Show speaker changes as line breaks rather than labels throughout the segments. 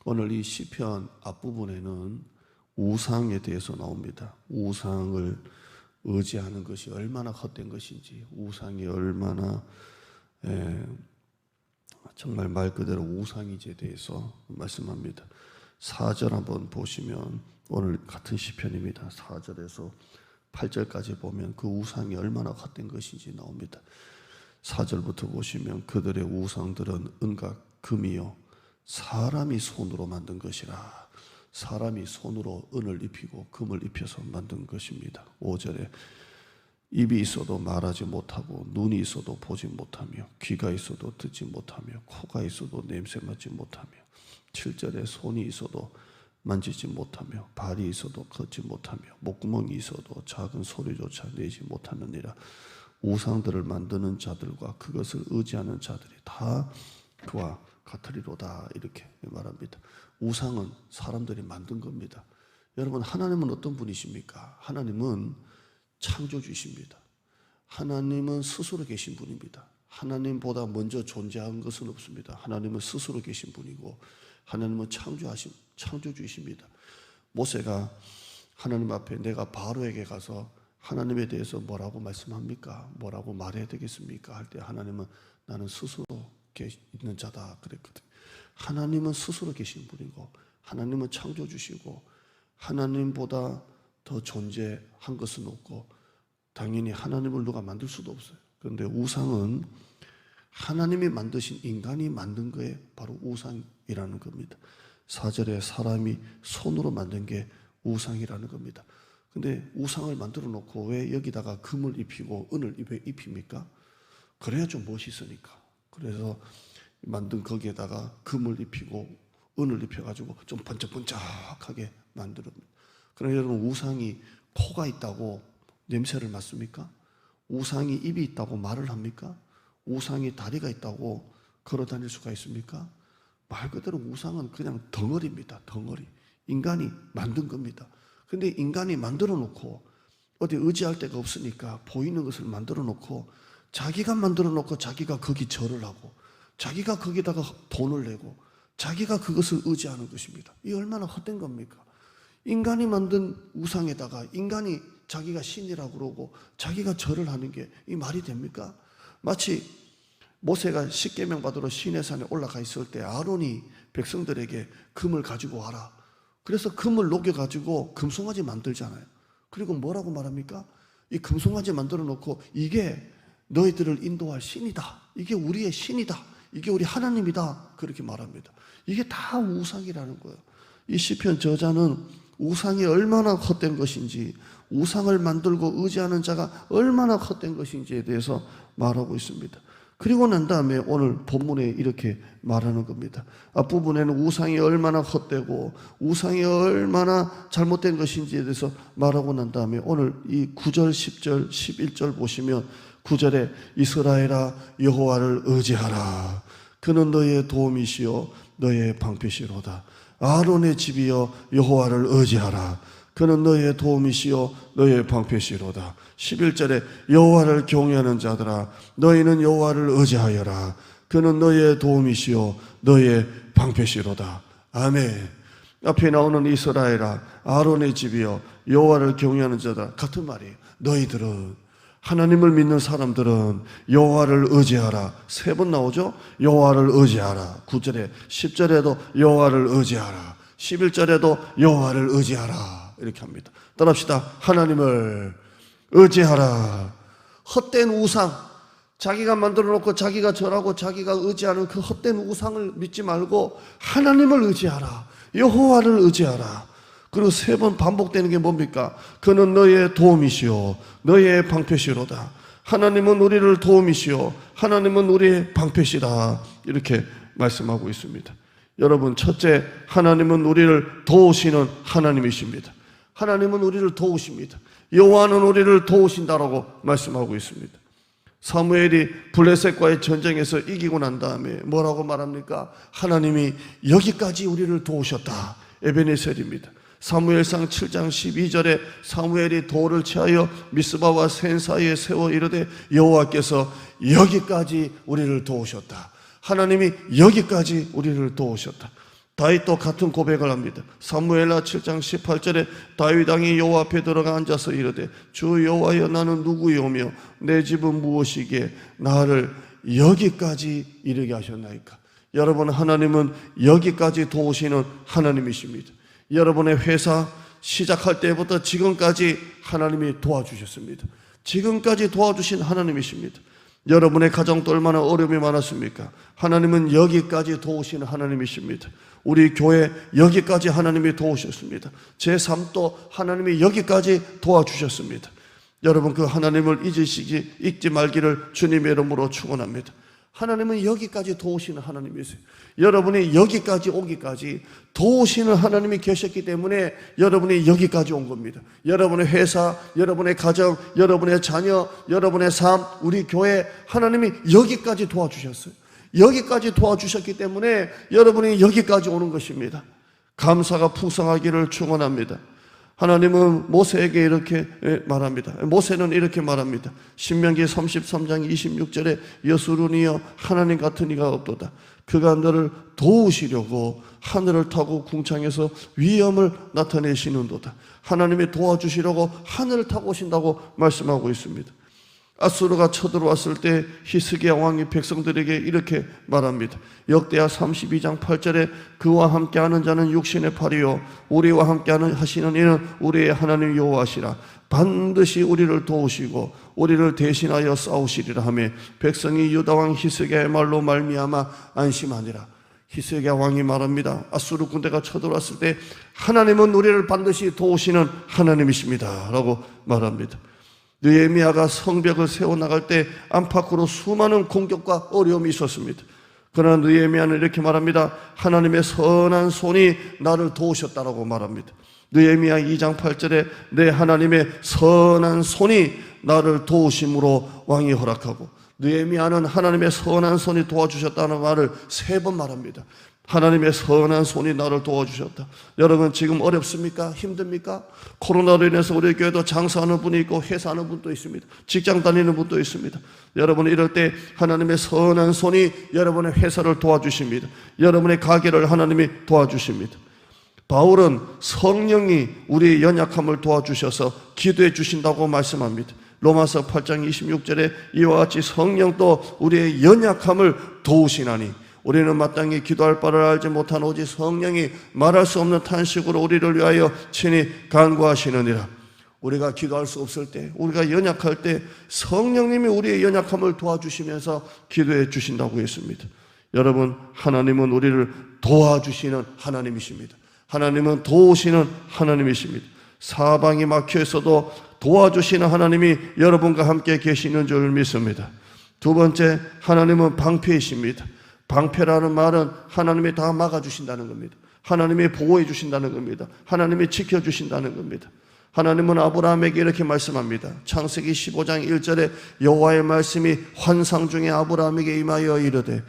오늘 이 시편 앞부분에는 우상에 대해서 나옵니다. 우상을 의지하는 것이 얼마나 헛된 것인지, 우상이 얼마나 정말 말 그대로 우상인지에 대해서 말씀합니다. 4절 한번 보시면 오늘 같은 시편입니다. 4절에서 8절까지 보면 그 우상이 얼마나 헛된 것인지 나옵니다. 4절부터 보시면 그들의 우상들은 은과 금이요 사람이 손으로 만든 것이라. 사람이 손으로 은을 입히고 금을 입혀서 만든 것입니다. 5절에 입이 있어도 말하지 못하고 눈이 있어도 보지 못하며 귀가 있어도 듣지 못하며 코가 있어도 냄새 맡지 못하며 7절에 손이 있어도 만지지 못하며 발이 있어도 걷지 못하며 목구멍이 있어도 작은 소리조차 내지 못하느니라. 우상들을 만드는 자들과 그것을 의지하는 자들이 다 그와 같으리로다, 이렇게 말합니다. 우상은 사람들이 만든 겁니다. 여러분, 하나님은 어떤 분이십니까? 하나님은 창조주이십니다. 하나님은 스스로 계신 분입니다. 하나님보다 먼저 존재한 것은 없습니다. 하나님은 스스로 계신 분이고 하나님은 창조주이십니다. 모세가 하나님 앞에 내가 바로에게 가서 하나님에 대해서 뭐라고 말씀합니까? 뭐라고 말해야 되겠습니까? 할 때 하나님은 나는 스스로 있는 자다 그랬거든요. 하나님은 스스로 계신 분이고 하나님은 창조주시고 하나님보다 더 존재한 것은 없고 당연히 하나님을 누가 만들 수도 없어요. 그런데 우상은 하나님이 만드신 인간이 만든 거에 바로 우상이라는 겁니다. 4절에 사람이 손으로 만든 게 우상이라는 겁니다. 근데 우상을 만들어 놓고 왜 여기다가 금을 입히고 은을 왜 입힙니까? 그래야 좀 멋있으니까. 그래서 만든 거기에다가 금을 입히고 은을 입혀가지고 좀 번쩍번쩍하게 만들었습니다. 그러나 여러분, 우상이 코가 있다고 냄새를 맡습니까? 우상이 입이 있다고 말을 합니까? 우상이 다리가 있다고 걸어 다닐 수가 있습니까? 말 그대로 우상은 그냥 덩어리입니다. 덩어리. 인간이 만든 겁니다. 근데 인간이 만들어 놓고 어디 의지할 데가 없으니까 보이는 것을 만들어 놓고 자기가 만들어 놓고 자기가 거기 절을 하고 자기가 거기다가 돈을 내고 자기가 그것을 의지하는 것입니다. 이 얼마나 헛된 겁니까? 인간이 만든 우상에다가 인간이 자기가 신이라고 그러고 자기가 절을 하는 게 이 말이 됩니까? 마치 모세가 십계명 받으러 시내산에 올라가 있을 때 아론이 백성들에게 금을 가지고 와라. 그래서 금을 녹여가지고 금송아지 만들잖아요. 그리고 뭐라고 말합니까? 이 금송아지 만들어 놓고 이게 너희들을 인도할 신이다. 이게 우리의 신이다. 이게 우리 하나님이다. 그렇게 말합니다. 이게 다 우상이라는 거예요. 이 시편 저자는 우상이 얼마나 헛된 것인지, 우상을 만들고 의지하는 자가 얼마나 헛된 것인지에 대해서 말하고 있습니다. 그리고 난 다음에 오늘 본문에 이렇게 말하는 겁니다. 앞부분에는 우상이 얼마나 헛되고 우상이 얼마나 잘못된 것인지에 대해서 말하고 난 다음에 오늘 이 9절, 10절, 11절 보시면 9절에 이스라엘아 여호와를 의지하라. 그는 너의 도움이시요 너의 방패시로다. 아론의 집이여 여호와를 의지하라. 그는 너의 도움이시요 너의 방패시로다. 11절에 여호와를 경외하는 자들아 너희는 여호와를 의지하여라. 그는 너의 도움이시요 너의 방패시로다. 아멘. 앞에 나오는 이스라엘아 아론의 집이여 여호와를 경외하는 자들아, 같은 말이에요. 너희들은, 하나님을 믿는 사람들은 여호와를 의지하라. 3번 나오죠? 여호와를 의지하라. 9절에 10절에도 여호와를 의지하라. 11절에도 여호와를 의지하라. 이렇게 합니다. 따라합시다. 하나님을 의지하라. 헛된 우상, 자기가 만들어 놓고 자기가 절하고 자기가 의지하는 그 헛된 우상을 믿지 말고 하나님을 의지하라. 여호와를 의지하라. 그리고 3번 반복되는 게 뭡니까? 그는 너의 도움이시오 너의 방패시로다. 하나님은 우리를 도움이시오 하나님은 우리의 방패시다. 이렇게 말씀하고 있습니다. 여러분, 첫째, 하나님은 우리를 도우시는 하나님이십니다. 하나님은 우리를 도우십니다. 여호와는 우리를 도우신다라고 말씀하고 있습니다. 사무엘이 블레셋과의 전쟁에서 이기고 난 다음에 뭐라고 말합니까? 하나님이 여기까지 우리를 도우셨다. 에베네셀입니다. 사무엘상 7장 12절에 사무엘이 돌을 취하여 미스바와 센 사이에 세워 이르되 여호와께서 여기까지 우리를 도우셨다. 하나님이 여기까지 우리를 도우셨다. 다윗도 같은 고백을 합니다. 사무엘하 7장 18절에 다윗 왕이 여호와 앞에 들어가 앉아서 이르되 주 여호와여 나는 누구이오며 내 집은 무엇이기에 나를 여기까지 이르게 하셨나이까. 여러분, 하나님은 여기까지 도우시는 하나님이십니다. 여러분의 회사 시작할 때부터 지금까지 하나님이 도와주셨습니다. 지금까지 도와주신 하나님이십니다. 여러분의 가정도 얼마나 어려움이 많았습니까? 하나님은 여기까지 도우시는 하나님이십니다. 우리 교회 여기까지 하나님이 도우셨습니다. 제 삶도 하나님이 여기까지 도와주셨습니다. 여러분, 그 하나님을 잊지 말기를 주님의 이름으로 축원합니다. 하나님은 여기까지 도우시는 하나님이세요. 여러분이 여기까지 오기까지 도우시는 하나님이 계셨기 때문에 여러분이 여기까지 온 겁니다. 여러분의 회사, 여러분의 가정, 여러분의 자녀, 여러분의 삶, 우리 교회, 하나님이 여기까지 도와주셨어요. 여기까지 도와주셨기 때문에 여러분이 여기까지 오는 것입니다. 감사가 풍성하기를 축원합니다. 하나님은 모세에게 이렇게 말합니다. 모세는 이렇게 말합니다. 신명기 33장 26절에 여수run이여 하나님 같은 이가 없도다. 그가 너를 도우시려고 하늘을 타고 궁창에서 위엄을 나타내시는도다. 하나님이 도와주시려고 하늘을 타고 오신다고 말씀하고 있습니다. 아수르가 쳐들어왔을 때 히스기야 왕이 백성들에게 이렇게 말합니다. 역대하 32장 8절에 그와 함께하는 자는 육신의 팔이요 우리와 함께하는 하시는 이는 우리의 하나님 여호와시라. 반드시 우리를 도우시고 우리를 대신하여 싸우시리라 하며 백성이 유다 왕 히스기야의 말로 말미암아 안심하니라. 히스기야 왕이 말합니다. 아수르 군대가 쳐들어왔을 때 하나님은 우리를 반드시 도우시는 하나님이십니다 라고 말합니다. 느헤미야가 성벽을 세워나갈 때 안팎으로 수많은 공격과 어려움이 있었습니다. 그러나 느헤미야는 이렇게 말합니다. 하나님의 선한 손이 나를 도우셨다라고 말합니다. 느헤미야 2장 8절에 내 하나님의 선한 손이 나를 도우심으로 왕이 허락하고, 느헤미야는 하나님의 선한 손이 도와주셨다는 말을 3번 말합니다. 하나님의 선한 손이 나를 도와주셨다. 여러분, 지금 어렵습니까? 힘듭니까? 코로나로 인해서 우리 교회도 장사하는 분이 있고 회사하는 분도 있습니다. 직장 다니는 분도 있습니다. 여러분, 이럴 때 하나님의 선한 손이 여러분의 회사를 도와주십니다. 여러분의 가게를 하나님이 도와주십니다. 바울은 성령이 우리의 연약함을 도와주셔서 기도해 주신다고 말씀합니다. 로마서 8장 26절에 이와 같이 성령도 우리의 연약함을 도우시나니 우리는 마땅히 기도할 바를 알지 못한 오직 성령이 말할 수 없는 탄식으로 우리를 위하여 친히 간구하시느니라. 우리가 기도할 수 없을 때, 우리가 연약할 때 성령님이 우리의 연약함을 도와주시면서 기도해 주신다고 했습니다. 여러분, 하나님은 우리를 도와주시는 하나님이십니다. 하나님은 도우시는 하나님이십니다. 사방이 막혀 있어도 도와주시는 하나님이 여러분과 함께 계시는 줄 믿습니다. 두 번째, 하나님은 방패이십니다. 방패라는 말은 하나님이 다 막아주신다는 겁니다. 하나님이 보호해 주신다는 겁니다. 하나님이 지켜주신다는 겁니다. 하나님은 아브라함에게 이렇게 말씀합니다. 창세기 15장 1절에 여호와의 말씀이 환상 중에 아브라함에게 임하여 이르되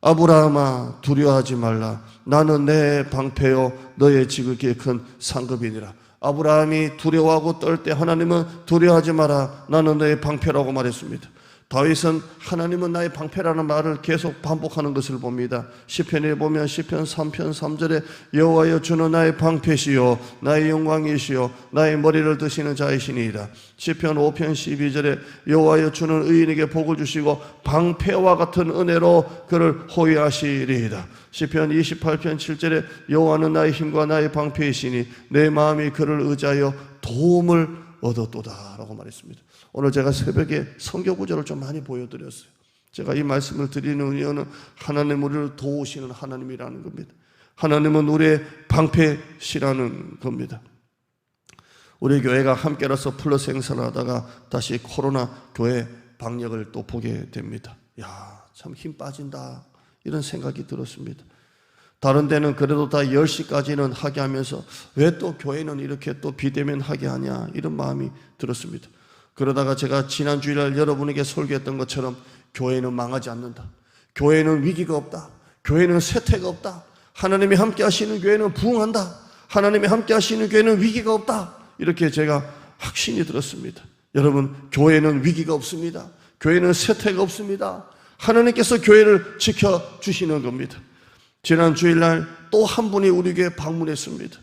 아브라함아 두려워하지 말라. 나는 내 방패요 너의 지극히 큰 상급이니라. 아브라함이 두려워하고 떨 때 하나님은 두려워하지 마라. 나는 너의 방패라고 말했습니다. 다윗은 하나님은 나의 방패라는 말을 계속 반복하는 것을 봅니다. 시편에 보면 시편 3편 3절에 여호와여 주는 나의 방패시요 나의 영광이시요 나의 머리를 드시는 자이시니이다. 시편 5편 12절에 여호와여 주는 의인에게 복을 주시고 방패와 같은 은혜로 그를 호위하시리이다. 시편 28편 7절에 여호와는 나의 힘과 나의 방패이시니 내 마음이 그를 의지하여 도움을 얻었도다 라고 말했습니다. 오늘 제가 새벽에 성경 구절을 좀 많이 보여드렸어요. 제가 이 말씀을 드리는 이유는 하나님 우리를 도우시는 하나님이라는 겁니다. 하나님은 우리의 방패시라는 겁니다. 우리 교회가 함께라서 플러스 행사를 하다가 다시 코로나 교회 방역을 또 보게 됩니다. 야, 참 힘 빠진다 이런 생각이 들었습니다. 다른 데는 그래도 다 10시까지는 하게 하면서 왜 또 교회는 이렇게 또 비대면 하게 하냐 이런 마음이 들었습니다. 그러다가 제가 지난 주일날 여러분에게 설교했던 것처럼 교회는 망하지 않는다. 교회는 위기가 없다. 교회는 쇠퇴가 없다. 하나님이 함께 하시는 교회는 부흥한다. 하나님이 함께 하시는 교회는 위기가 없다. 이렇게 제가 확신이 들었습니다. 여러분, 교회는 위기가 없습니다. 교회는 쇠퇴가 없습니다. 하나님께서 교회를 지켜주시는 겁니다. 지난 주일날 또 한 분이 우리 교회 방문했습니다.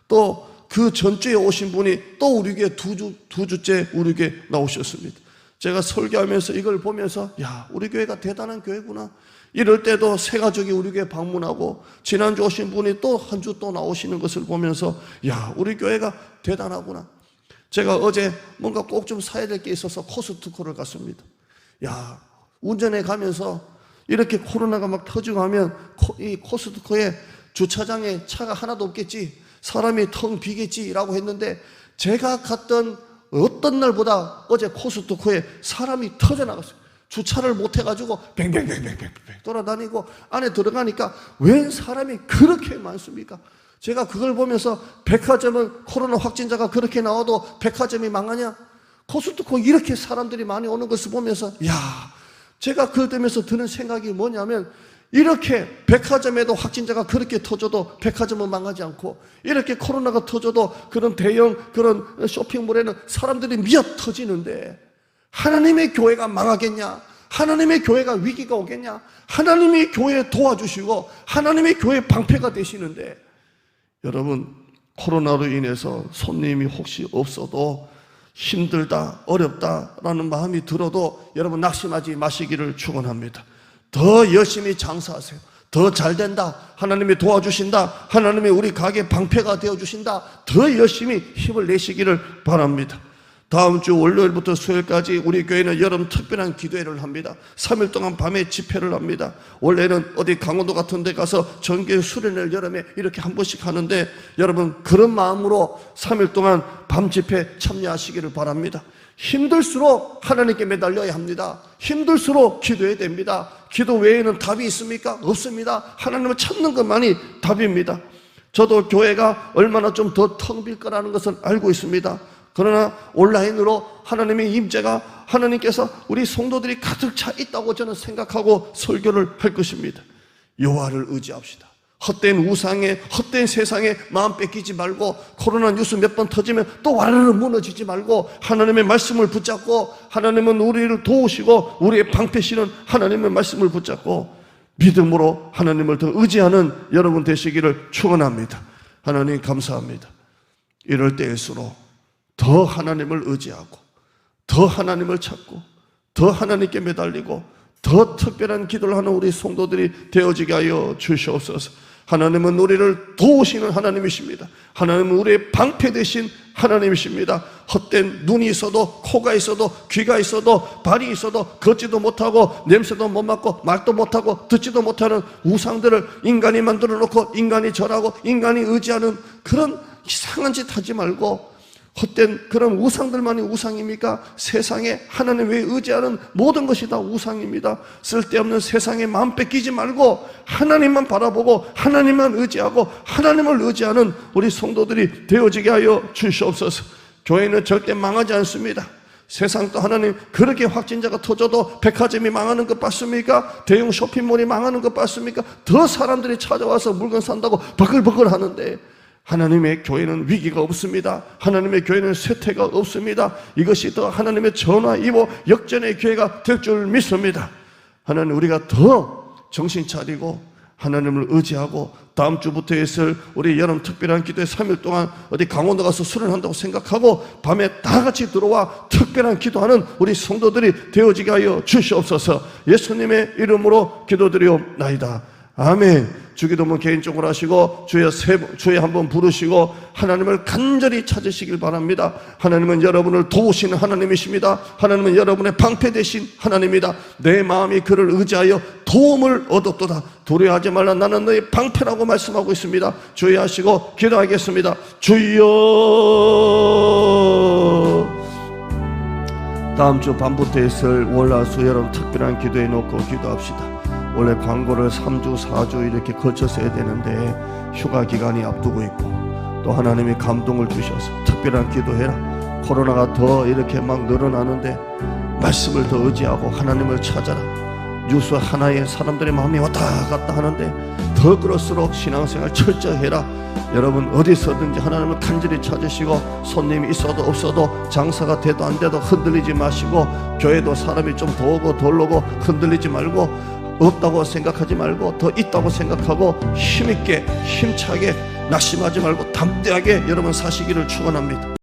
또 그 전주에 오신 분이 또 우리 교회 두 주째 우리 교회 나오셨습니다. 제가 설교하면서 이걸 보면서 야, 우리 교회가 대단한 교회구나. 이럴 때도 새 가족이 우리 교회 방문하고 지난주 오신 분이 또 한 주 또 나오시는 것을 보면서 야, 우리 교회가 대단하구나. 제가 어제 뭔가 꼭 좀 사야 될 게 있어서 코스트코를 갔습니다. 야, 운전해 가면서 이렇게 코로나가 막 터지고 하면 이 코스트코에 주차장에 차가 하나도 없겠지, 사람이 텅 비겠지라고 했는데 제가 갔던 어떤 날보다 어제 코스트코에 사람이 터져나갔어요. 주차를 못해가지고 뱅뱅뱅뱅뱅 돌아다니고 안에 들어가니까 웬 사람이 그렇게 많습니까? 제가 그걸 보면서 백화점은 코로나 확진자가 그렇게 나와도 백화점이 망하냐? 코스트코 이렇게 사람들이 많이 오는 것을 보면서 야, 제가 그러면서 드는 생각이 뭐냐면 이렇게 백화점에도 확진자가 그렇게 터져도 백화점은 망하지 않고 이렇게 코로나가 터져도 그런 대형 그런 쇼핑몰에는 사람들이 미어 터지는데 하나님의 교회가 망하겠냐? 하나님의 교회가 위기가 오겠냐? 하나님이 교회 도와주시고 하나님의 교회 방패가 되시는데 여러분, 코로나로 인해서 손님이 혹시 없어도 힘들다, 어렵다라는 마음이 들어도 여러분 낙심하지 마시기를 축원합니다. 더 열심히 장사하세요. 더 잘된다, 하나님이 도와주신다, 하나님이 우리 가게 방패가 되어주신다, 더 열심히 힘을 내시기를 바랍니다. 다음 주 월요일부터 수요일까지 우리 교회는 여름 특별한 기도회를 합니다. 3일 동안 밤에 집회를 합니다. 원래는 어디 강원도 같은 데 가서 정규 수련회를 여름에 이렇게 한 번씩 하는데 여러분 그런 마음으로 3일 동안 밤 집회 참여하시기를 바랍니다. 힘들수록 하나님께 매달려야 합니다. 힘들수록 기도해야 됩니다. 기도 외에는 답이 있습니까? 없습니다. 하나님을 찾는 것만이 답입니다. 저도 교회가 얼마나 좀 더 텅 빌 거라는 것을 알고 있습니다. 그러나 온라인으로 하나님의 임재가 하나님께서 우리 성도들이 가득 차 있다고 저는 생각하고 설교를 할 것입니다. 여호와를 의지합시다. 헛된 우상에, 헛된 세상에 마음 뺏기지 말고 코로나 뉴스 몇 번 터지면 또 와르르 무너지지 말고 하나님의 말씀을 붙잡고 하나님은 우리를 도우시고 우리의 방패시는 하나님의 말씀을 붙잡고 믿음으로 하나님을 더 의지하는 여러분 되시기를 축원합니다. 하나님 감사합니다. 이럴 때일수록 더 하나님을 의지하고 더 하나님을 찾고 더 하나님께 매달리고 더 특별한 기도를 하는 우리 성도들이 되어지게 하여 주시옵소서. 하나님은 우리를 도우시는 하나님이십니다. 하나님은 우리의 방패 되신 하나님이십니다. 헛된 눈이 있어도 코가 있어도 귀가 있어도 발이 있어도 걷지도 못하고 냄새도 못 맡고 말도 못하고 듣지도 못하는 우상들을 인간이 만들어 놓고 인간이 절하고 인간이 의지하는 그런 이상한 짓 하지 말고 헛된 그런 우상들만이 우상입니까? 세상에 하나님 외에 의지하는 모든 것이 다 우상입니다. 쓸데없는 세상에 마음 뺏기지 말고 하나님만 바라보고 하나님만 의지하고 하나님을 의지하는 우리 성도들이 되어지게 하여 주시옵소서. 교회는 절대 망하지 않습니다. 세상도 하나님 그렇게 확진자가 터져도 백화점이 망하는 것 봤습니까? 대형 쇼핑몰이 망하는 것 봤습니까? 더 사람들이 찾아와서 물건 산다고 버글버글 하는데 하나님의 교회는 위기가 없습니다. 하나님의 교회는 쇠퇴가 없습니다. 이것이 더 하나님의 전화이고 역전의 교회가 될 줄 믿습니다. 하나님, 우리가 더 정신 차리고 하나님을 의지하고 다음 주부터 있을 우리 여름 특별한 기도회 3일 동안 어디 강원도 가서 수련한다고 생각하고 밤에 다 같이 들어와 특별한 기도하는 우리 성도들이 되어지게 하여 주시옵소서. 예수님의 이름으로 기도드리옵나이다. 아멘. 주기도문 개인적으로 하시고 주에 한번 부르시고 하나님을 간절히 찾으시길 바랍니다. 하나님은 여러분을 도우시는 하나님이십니다. 하나님은 여러분의 방패 되신 하나님이다. 내 마음이 그를 의지하여 도움을 얻었도다. 두려워하지 말라. 나는 너의 방패라고 말씀하고 있습니다. 주의하시고 기도하겠습니다. 주여. 다음 주 밤부터 있을 월화수 여름 특별한 기도에 놓고 기도합시다. 원래 광고를 3주, 4주 이렇게 거쳐서 해야 되는데 휴가 기간이 앞두고 있고 또 하나님이 감동을 주셔서 특별한 기도해라. 코로나가 더 이렇게 막 늘어나는데 말씀을 더 의지하고 하나님을 찾아라. 뉴스 하나에 사람들의 마음이 왔다 갔다 하는데 더 그럴수록 신앙생활 철저히 해라. 여러분 어디서든지 하나님을 간절히 찾으시고 손님이 있어도 없어도 장사가 돼도 안 돼도 흔들리지 마시고 교회도 사람이 좀 더 오고 덜 오고 흔들리지 말고 없다고 생각하지 말고 더 있다고 생각하고 힘있게 힘차게 낙심하지 말고 담대하게 여러분 사시기를 축원합니다.